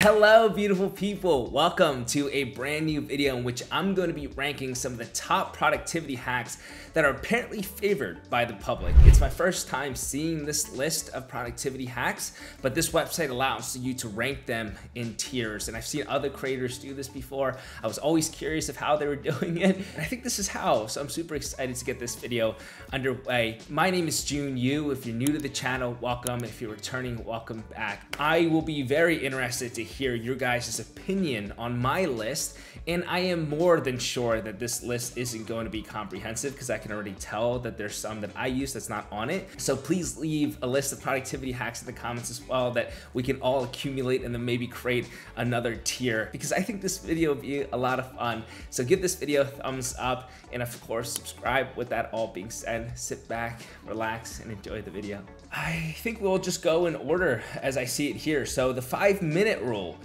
Hello, beautiful people. Welcome to a brand new video in which I'm going to be ranking some of the top productivity hacks that are apparently favored by the public. It's my first time seeing this list of productivity hacks, but this website allows you to rank them in tiers. And I've seen other creators do this before. I was always curious of how they were doing it. And I think this is how, so I'm super excited to get this video underway. My name is Jun Yu. If you're new to the channel, welcome. If you're returning, welcome back. I will be very interested to hear your guys' opinion on my list, and I am more than sure that this list isn't going to be comprehensive because I can already tell that there's some that I use that's not on it. So please leave a list of productivity hacks in the comments as well that we can all accumulate and then maybe create another tier, because I think this video will be a lot of fun. So give this video a thumbs up and of course subscribe. With that all being said, sit back, relax, and enjoy the video. I think we'll just go in order as I see it here. So the 5-minute rule,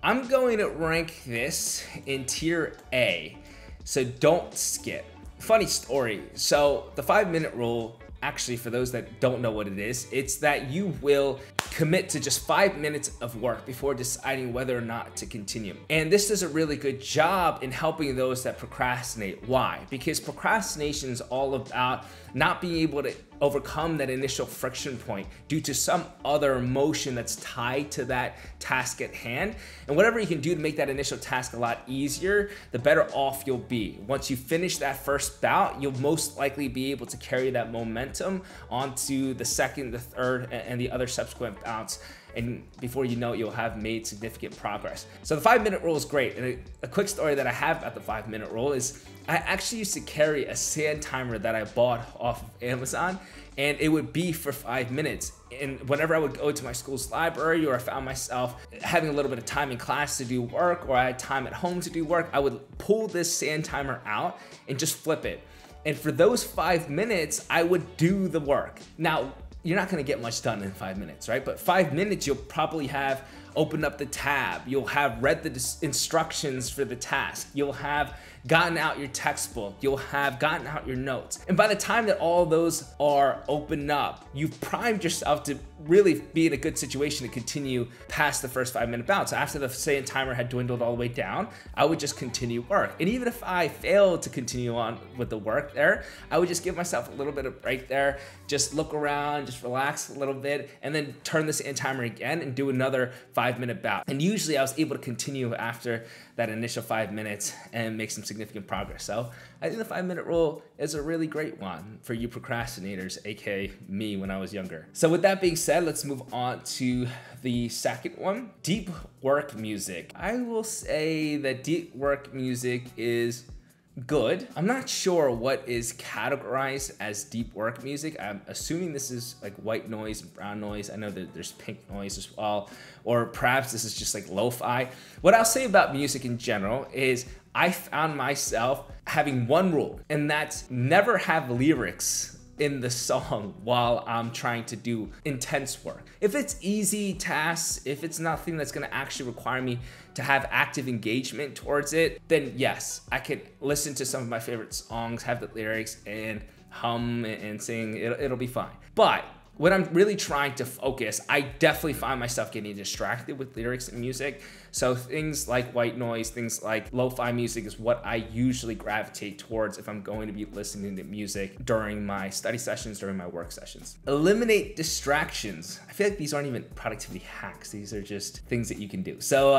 I'm going to rank this in tier A, so don't skip. Funny story, so the 5-minute rule, actually for those that don't know what it is, it's that you will commit to just 5 minutes of work before deciding whether or not to continue. And this does a really good job in helping those that procrastinate. Why? Because procrastination is all about not being able to overcome that initial friction point due to some other emotion that's tied to that task at hand. And whatever you can do to make that initial task a lot easier, the better off you'll be. Once you finish that first bout, you'll most likely be able to carry that momentum onto the second, the third, and the other subsequent bouts. And before you know it, you'll have made significant progress. So the 5-minute rule is great. And a quick story that I have about the 5-minute rule is I actually used to carry a sand timer that I bought off of Amazon, and it would be for 5 minutes. And whenever I would go to my school's library, or I found myself having a little bit of time in class to do work, or I had time at home to do work, I would pull this sand timer out and just flip it. And for those 5 minutes, I would do the work. Now, you're not gonna get much done in 5 minutes, right? But 5 minutes, you'll probably have opened up the tab, you'll have read the instructions for the task, you'll have gotten out your textbook, you'll have gotten out your notes. And by the time that all those are opened up, you've primed yourself to really be in a good situation to continue past the first 5-minute bout. So after the sand timer had dwindled all the way down, I would just continue work. And even if I failed to continue on with the work there, I would just give myself a little bit of break there, just look around, just relax a little bit, and then turn the sand timer again and do another 5-minute bout. And usually I was able to continue after that initial 5 minutes and make some significant progress. So I think the 5-minute rule is a really great one for you procrastinators, aka me when I was younger. So with that being said, let's move on to the second one, deep work music. I will say that deep work music is good. I'm not sure what is categorized as deep work music. I'm assuming this is like white noise and brown noise. I know that there's pink noise as well, or perhaps this is just like lo-fi. What I'll say about music in general is I found myself having one rule, and that's never have lyrics in the song while I'm trying to do intense work. If it's easy tasks, if it's nothing that's gonna actually require me to have active engagement towards it, then yes, I could listen to some of my favorite songs, have the lyrics, and hum and sing, it'll be fine. But when I'm really trying to focus, I definitely find myself getting distracted with lyrics and music. So things like white noise, things like lo-fi music is what I usually gravitate towards if I'm going to be listening to music during my study sessions, during my work sessions. Eliminate distractions. I feel like these aren't even productivity hacks. These are just things that you can do. So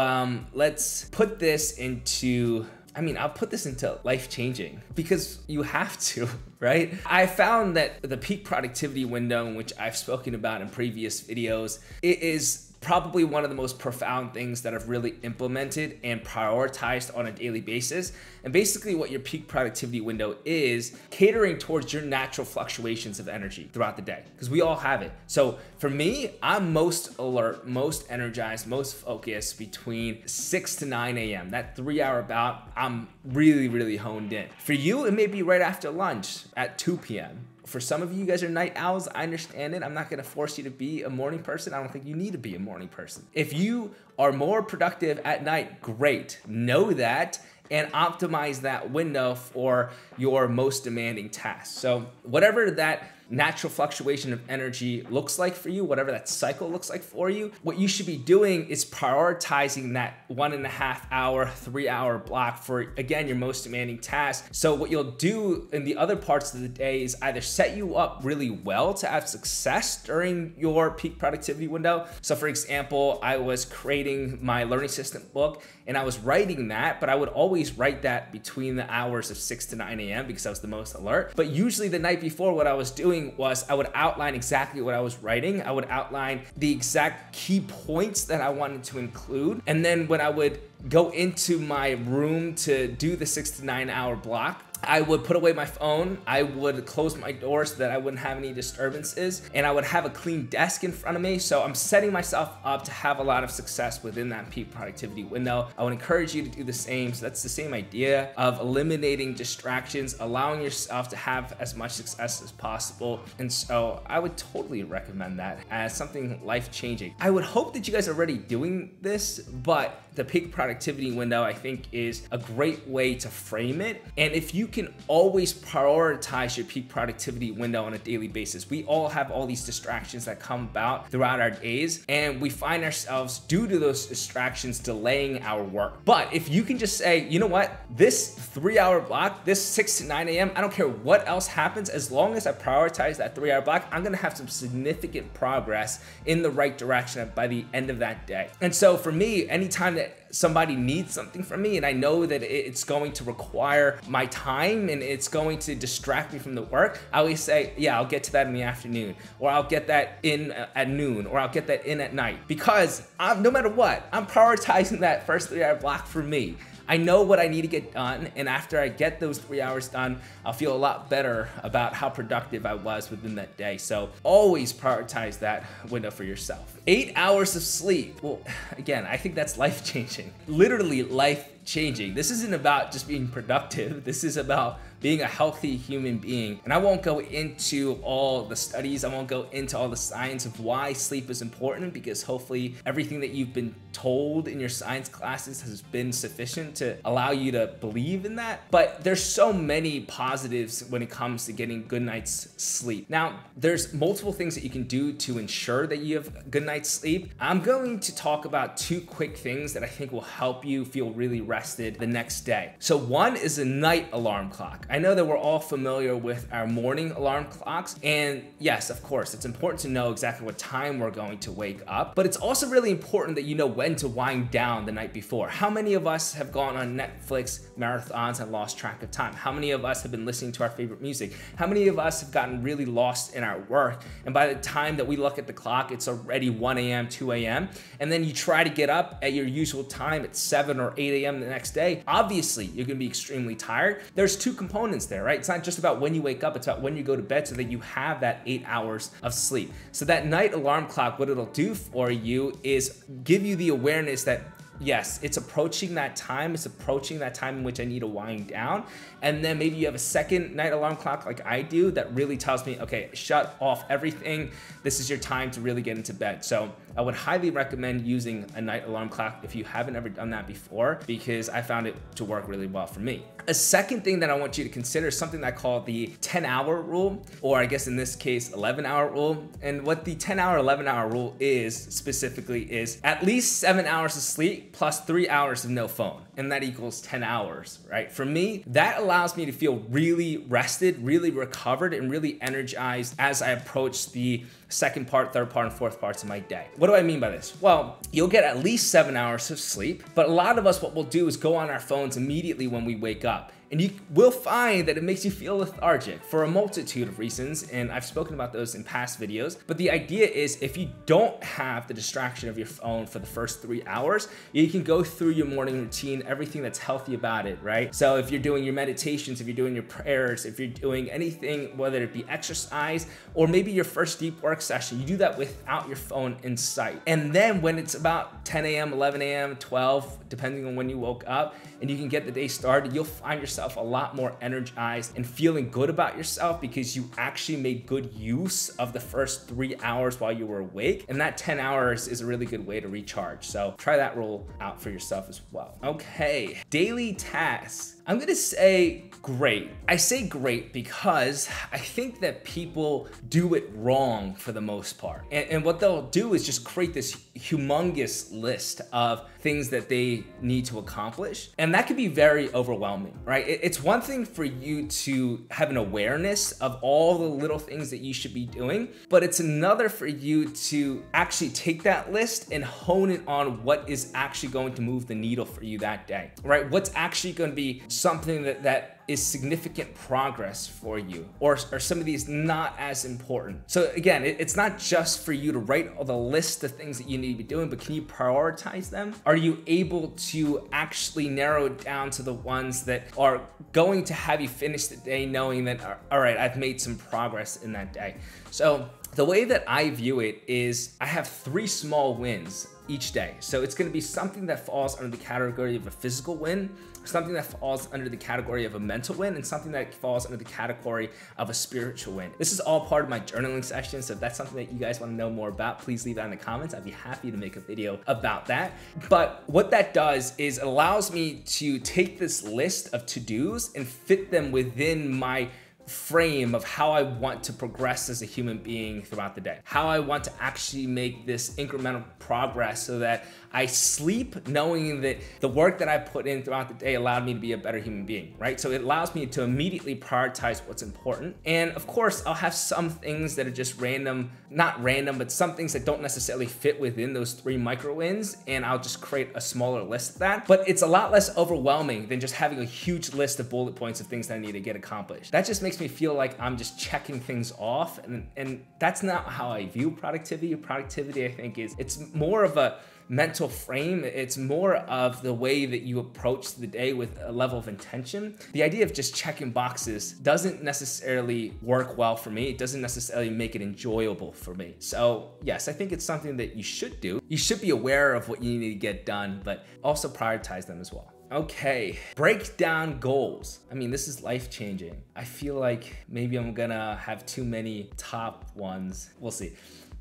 let's put this into, I'll put this into life-changing because you have to, right? I found that the peak productivity window, in which I've spoken about in previous videos, it is probably one of the most profound things that I've really implemented and prioritized on a daily basis. And basically what your peak productivity window is catering towards your natural fluctuations of energy throughout the day, because we all have it. So for me, I'm most alert, most energized, most focused between 6 to 9 a.m. That 3-hour bout, I'm really, really honed in. For you, it may be right after lunch at 2 p.m. For some of you guys are night owls, I understand it. I'm not gonna force you to be a morning person. I don't think you need to be a morning person. If you are more productive at night, great. Know that and optimize that window for your most demanding tasks. So whatever that natural fluctuation of energy looks like for you, whatever that cycle looks like for you, what you should be doing is prioritizing that 1.5 hour, 3 hour block for, again, your most demanding task. So what you'll do in the other parts of the day is either set you up really well to have success during your peak productivity window. So for example, I was creating my learning assistant book and I was writing that, but I would always write that between the hours of 6 to 9 a.m. because I was the most alert. But usually the night before, what I was doing was I would outline exactly what I was writing. I would outline the exact key points that I wanted to include. And then when I would go into my room to do the 6 to 9 hour block, I would put away my phone, I would close my door so that I wouldn't have any disturbances, and I would have a clean desk in front of me. So I'm setting myself up to have a lot of success within that peak productivity window. I would encourage you to do the same. So that's the same idea of eliminating distractions, allowing yourself to have as much success as possible. And so I would totally recommend that as something life-changing. I would hope that you guys are already doing this, but the peak productivity window, I think, is a great way to frame it. And if you can always prioritize your peak productivity window on a daily basis, we all have all these distractions that come about throughout our days, and we find ourselves, due to those distractions, delaying our work. But if you can just say, you know what, this 3 hour block, this 6 to 9 a.m., I don't care what else happens, as long as I prioritize that 3 hour block, I'm gonna have some significant progress in the right direction by the end of that day. And so for me, anytime that somebody needs something from me and I know that it's going to require my time and it's going to distract me from the work, I always say, yeah, I'll get to that in the afternoon, or I'll get that in at noon, or I'll get that in at night, because no matter what, I'm prioritizing that first 3 hour block for me. I know what I need to get done, and after I get those 3 hours done, I'll feel a lot better about how productive I was within that day. So always prioritize that window for yourself. 8 hours of sleep. Well, again, I think that's life-changing. Literally life-changing. This isn't about just being productive. This is about being a healthy human being. And I won't go into all the studies, I won't go into all the science of why sleep is important, because hopefully everything that you've been told in your science classes has been sufficient to allow you to believe in that. But there's so many positives when it comes to getting good night's sleep. Now, there's multiple things that you can do to ensure that you have a good night's sleep. I'm going to talk about 2 quick things that I think will help you feel really rested the next day. So one is a night alarm clock. I know that we're all familiar with our morning alarm clocks, and yes, of course, it's important to know exactly what time we're going to wake up, but it's also really important that you know when to wind down the night before. How many of us have gone on Netflix marathons and lost track of time? How many of us have been listening to our favorite music? How many of us have gotten really lost in our work, and by the time that we look at the clock, it's already 1 a.m., 2 a.m., and then you try to get up at your usual time at 7 or 8 a.m. the next day? Obviously, you're gonna be extremely tired. There's 2 components there, right? It's not just about when you wake up, it's about when you go to bed so that you have that 8 hours of sleep. So that night alarm clock, what it'll do for you is give you the awareness that yes, it's approaching that time. It's approaching that time in which I need to wind down. And then maybe you have a second night alarm clock like I do that really tells me, okay, shut off everything. This is your time to really get into bed. So I would highly recommend using a night alarm clock if you haven't ever done that before, because I found it to work really well for me. A second thing that I want you to consider is something that I call the 10-hour rule, or I guess in this case, 11-hour rule. And what the 10-hour, 11-hour rule is specifically is at least 7 hours of sleep plus 3 hours of no phone. And that equals 10 hours, right? For me, that allows me to feel really rested, really recovered, and really energized as I approach the second part, third part, and fourth parts of my day. What do I mean by this? Well, you'll get at least 7 hours of sleep, but a lot of us, what we'll do is go on our phones immediately when we wake up. And you will find that it makes you feel lethargic for a multitude of reasons, and I've spoken about those in past videos. But the idea is if you don't have the distraction of your phone for the first 3 hours, you can go through your morning routine, everything that's healthy about it, right? So if you're doing your meditations, if you're doing your prayers, if you're doing anything, whether it be exercise or maybe your first deep work session, you do that without your phone in sight. And then when it's about 10 a.m., 11 a.m., 12, depending on when you woke up, and you can get the day started, you'll find yourself a lot more energized and feeling good about yourself because you actually made good use of the first 3 hours while you were awake. And that 10 hours is a really good way to recharge. So try that rule out for yourself as well. Okay, daily tasks. I'm gonna say great. I say great because I think that people do it wrong for the most part. And what they'll do is just create this humongous list of things that they need to accomplish. And that can be very overwhelming, right? It's one thing for you to have an awareness of all the little things that you should be doing, but it's another for you to actually take that list and hone it on what is actually going to move the needle for you that day, right? What's actually going to be something that is significant progress for you, or some of these not as important. So again, it's not just for you to write all the list of things that you need to be doing, but can you prioritize them? Are you able to actually narrow it down to the ones that are going to have you finish the day knowing that, all right, I've made some progress in that day? So the way that I view it is I have 3 small wins each day. So it's gonna be something that falls under the category of a physical win, something that falls under the category of a mental win, and something that falls under the category of a spiritual win. This is all part of my journaling session, so if that's something that you guys wanna know more about, please leave that in the comments. I'd be happy to make a video about that. But what that does is it allows me to take this list of to-dos and fit them within my frame of how I want to progress as a human being throughout the day, how I want to actually make this incremental progress so that I sleep knowing that the work that I put in throughout the day allowed me to be a better human being, right? So it allows me to immediately prioritize what's important. And of course, I'll have some things that are just random, not random, but some things that don't necessarily fit within those 3 micro wins, and I'll just create a smaller list of that. But it's a lot less overwhelming than just having a huge list of bullet points of things that I need to get accomplished. That just makes me feel like I'm just checking things off, and that's not how I view productivity. Productivity, I think, it's more of a mental frame. It's more of the way that you approach the day with a level of intention. The idea of just checking boxes doesn't necessarily work well for me. It doesn't necessarily make it enjoyable for me. So yes, I think it's something that you should do. You should be aware of what you need to get done, but also prioritize them as well. Okay, break down goals. I mean, this is life-changing. I feel like maybe I'm gonna have too many top ones. We'll see.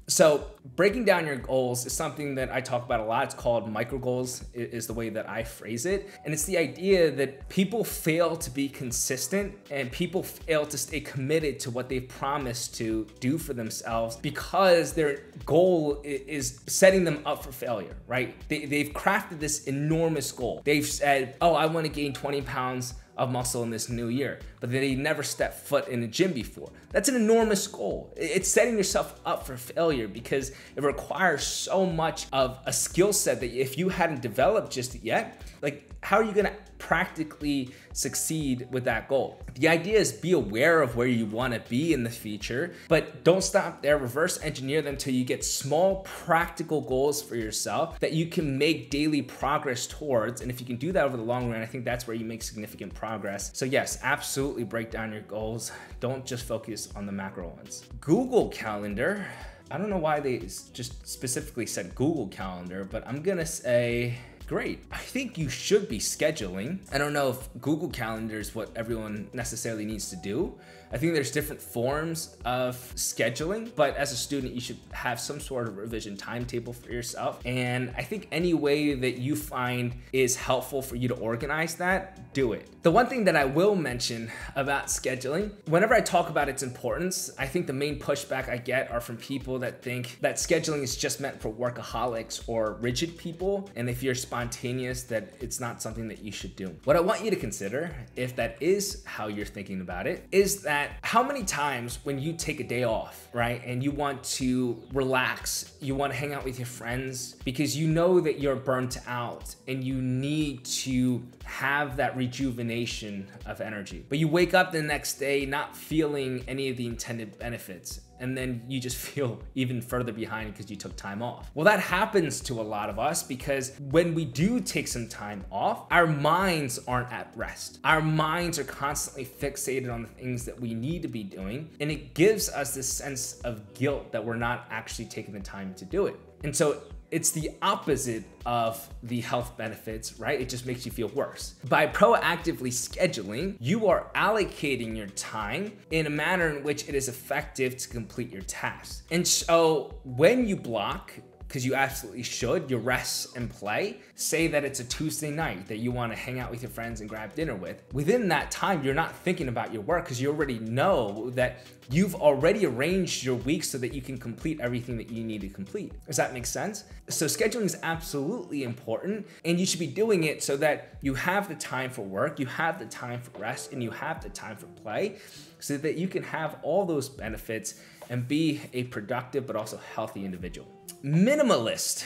So breaking down your goals is something that I talk about a lot. It's called micro goals is the way that I phrase it. And it's the idea that people fail to be consistent and people fail to stay committed to what they've promised to do for themselves because their goal is setting them up for failure, right? They've crafted this enormous goal. They've said, oh, I want to gain 20 pounds of muscle in this new year, but they never stepped foot in a gym before. That's an enormous goal. It's setting yourself up for failure because it requires so much of a skill set that if you hadn't developed just yet, like how are you gonna practically succeed with that goal? The idea is be aware of where you wanna be in the future, but don't stop there. Reverse engineer them until you get small practical goals for yourself that you can make daily progress towards. And if you can do that over the long run, I think that's where you make significant progress. So yes, absolutely break down your goals. Don't just focus on the macro ones. Google Calendar. I don't know why they just specifically said Google Calendar, but I'm gonna say great. I think you should be scheduling. I don't know if Google Calendar is what everyone necessarily needs to do. I think there's different forms of scheduling, but as a student, you should have some sort of revision timetable for yourself. And I think any way that you find is helpful for you to organize that, do it. The one thing that I will mention about scheduling, whenever I talk about its importance, I think the main pushback I get are from people that think that scheduling is just meant for workaholics or rigid people. And if you're spontaneous, that it's not something that you should do. What I want you to consider, if that is how you're thinking about it, is that how many times when you take a day off, right, and you want to relax, you want to hang out with your friends because you know that you're burnt out and you need to have that rejuvenation of energy, but you wake up the next day not feeling any of the intended benefits, and then you just feel even further behind because you took time off. Well, that happens to a lot of us because when we do take some time off, our minds aren't at rest. Our minds are constantly fixated on the things that we need to be doing, and it gives us this sense of guilt that we're not actually taking the time to do it. And so it's the opposite of the health benefits, right? It just makes you feel worse. By proactively scheduling, you are allocating your time in a manner in which it is effective to complete your tasks. And so when you block because you absolutely should, your rest and play. Say that it's a Tuesday night that you want to hang out with your friends and grab dinner with. Within that time, you're not thinking about your work because you already know that you've already arranged your week so that you can complete everything that you need to complete. Does that make sense? So scheduling is absolutely important, and you should be doing it so that you have the time for work, you have the time for rest, and you have the time for play, so that you can have all those benefits and be a productive but also healthy individual. Minimalist.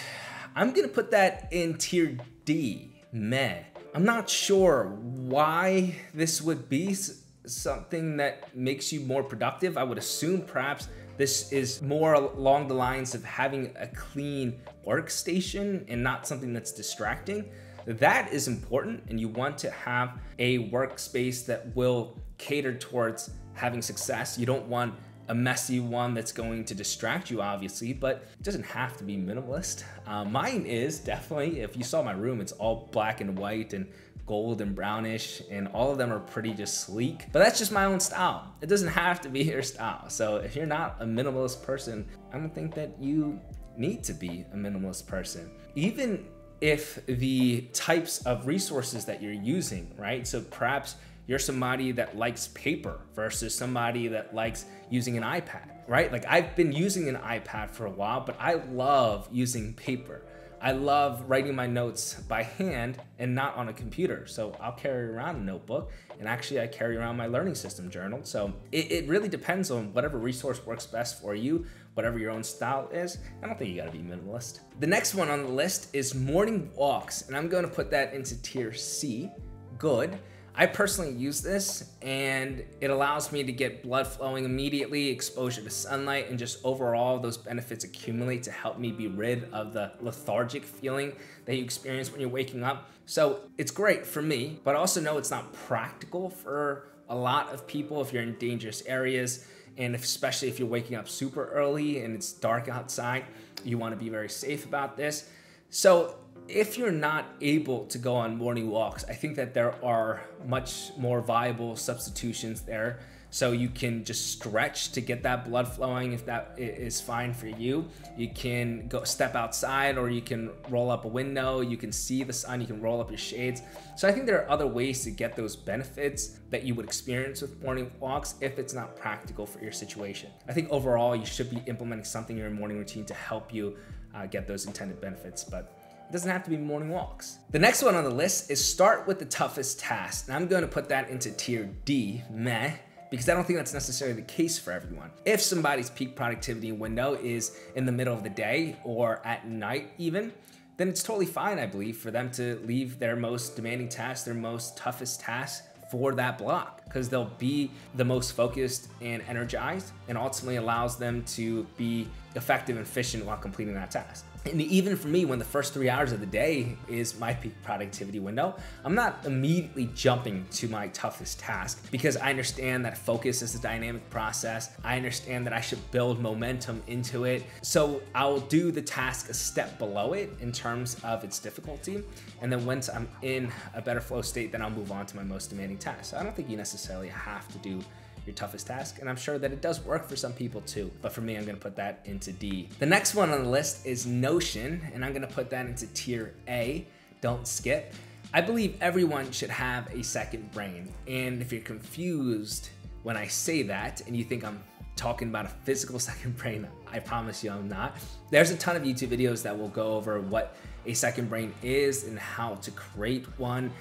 I'm gonna put that in tier D, meh. I'm not sure why this would be something that makes you more productive. I would assume perhaps this is more along the lines of having a clean workstation and not something that's distracting. That is important, and you want to have a workspace that will cater towards having success. You don't want a messy one that's going to distract you, obviously, but it doesn't have to be minimalist. Mine is definitely, if you saw my room, it's all black and white and gold and brownish, and all of them are pretty just sleek, but that's just my own style. It doesn't have to be your style. So if you're not a minimalist person, I don't think that you need to be a minimalist person. Even if the types of resources that you're using, right? So perhaps you're somebody that likes paper versus somebody that likes using an iPad, right? Like I've been using an iPad for a while, but I love using paper. I love writing my notes by hand and not on a computer. So I'll carry around a notebook, and actually I carry around my learning system journal. So it really depends on whatever resource works best for you, whatever your own style is. I don't think you gotta be minimalist. The next one on the list is morning walks, and I'm gonna put that into tier C, good. I personally use this, and it allows me to get blood flowing immediately, exposure to sunlight, and just overall those benefits accumulate to help me be rid of the lethargic feeling that you experience when you're waking up. So it's great for me, but also know it's not practical for a lot of people if you're in dangerous areas, and especially if you're waking up super early and it's dark outside, you want to be very safe about this. So if you're not able to go on morning walks, I think that there are much more viable substitutions there. So you can just stretch to get that blood flowing if that is fine for you. You can go step outside, or you can roll up a window, you can see the sun, you can roll up your shades. So I think there are other ways to get those benefits that you would experience with morning walks if it's not practical for your situation. I think overall you should be implementing something in your morning routine to help you get those intended benefits, but it doesn't have to be morning walks. The next one on the list is start with the toughest task. And I'm going to put that into tier D, meh, because I don't think that's necessarily the case for everyone. If somebody's peak productivity window is in the middle of the day or at night even, then it's totally fine, I believe, for them to leave their most demanding task, their most toughest task for that block, because they'll be the most focused and energized, and ultimately allows them to be effective and efficient while completing that task. And even for me, when the first 3 hours of the day is my peak productivity window, I'm not immediately jumping to my toughest task, because I understand that focus is a dynamic process. I understand that I should build momentum into it. So I'll do the task a step below it in terms of its difficulty. And then once I'm in a better flow state, then I'll move on to my most demanding task. So I don't think you necessarily have to do your toughest task, and I'm sure that it does work for some people too, but for me, I'm gonna put that into D. The next one on the list is Notion, and I'm gonna put that into tier A, don't skip. I believe everyone should have a second brain, and if you're confused when I say that and you think I'm talking about a physical second brain, I promise you I'm not. There's a ton of YouTube videos that will go over what a second brain is and how to create one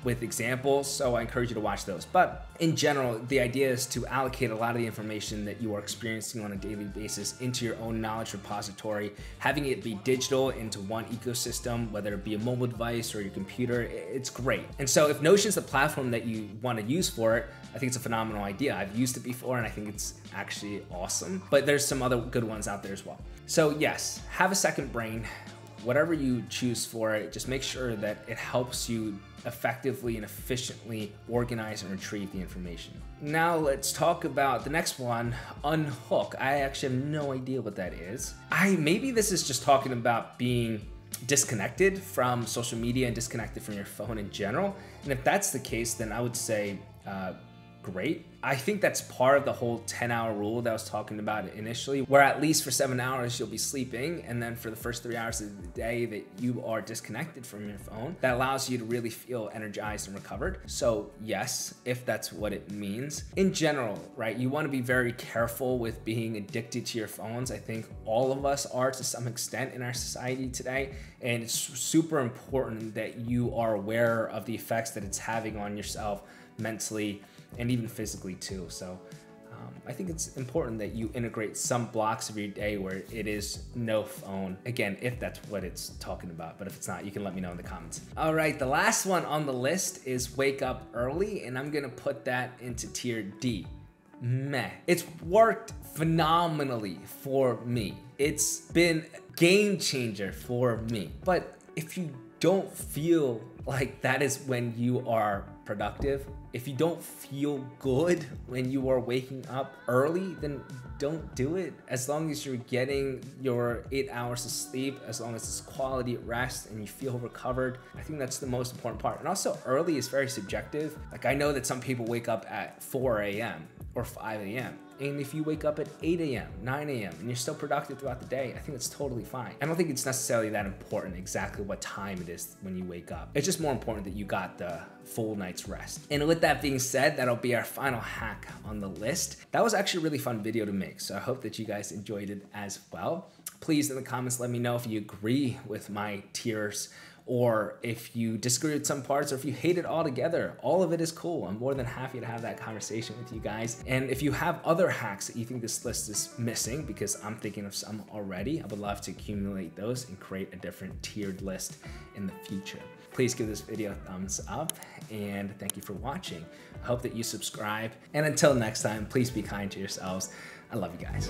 with examples, so I encourage you to watch those. But in general, the idea is to allocate a lot of the information that you are experiencing on a daily basis into your own knowledge repository, having it be digital into one ecosystem, whether it be a mobile device or your computer. It's great. And so if Notion's the platform that you want to use for it, I think it's a phenomenal idea. I've used it before and I think it's actually awesome, but there's some other good ones out there as well. So yes, have a second brain. Whatever you choose for it, just make sure that it helps you effectively and efficiently organize and retrieve the information. Now let's talk about the next one, Unhook. I actually have no idea what that is. Maybe this is just talking about being disconnected from social media and disconnected from your phone in general. And if that's the case, then I would say great. I think that's part of the whole 10-hour rule that I was talking about initially, where at least for 7 hours you'll be sleeping, and then for the first 3 hours of the day that you are disconnected from your phone. That allows you to really feel energized and recovered. So yes, if that's what it means. In general, right, you want to be very careful with being addicted to your phones. I think all of us are to some extent in our society today, and it's super important that you are aware of the effects that it's having on yourself mentally and even physically too. So I think it's important that you integrate some blocks of your day where it is no phone. Again, if that's what it's talking about, but if it's not, you can let me know in the comments. All right, the last one on the list is wake up early, and I'm gonna put that into tier D. Meh. It's worked phenomenally for me. It's been a game changer for me. But if you don't feel like that is when you are productive, if you don't feel good when you are waking up early, then don't do it. As long as you're getting your 8 hours of sleep, as long as it's quality rest and you feel recovered, I think that's the most important part. And also, early is very subjective. Like, I know that some people wake up at 4 a.m. or 5 a.m. And if you wake up at 8 a.m., 9 a.m., and you're still productive throughout the day, I think it's totally fine. I don't think it's necessarily that important exactly what time it is when you wake up. It's just more important that you got the full night's rest. And with that being said, that'll be our final hack on the list. That was actually a really fun video to make, so I hope that you guys enjoyed it as well. Please, in the comments, let me know if you agree with my tiers, or if you disagree with some parts, or if you hate it altogether. All of it is cool. I'm more than happy to have that conversation with you guys. And if you have other hacks that you think this list is missing, because I'm thinking of some already, I would love to accumulate those and create a different tiered list in the future. Please give this video a thumbs up, and thank you for watching. I hope that you subscribe. And until next time, please be kind to yourselves. I love you guys.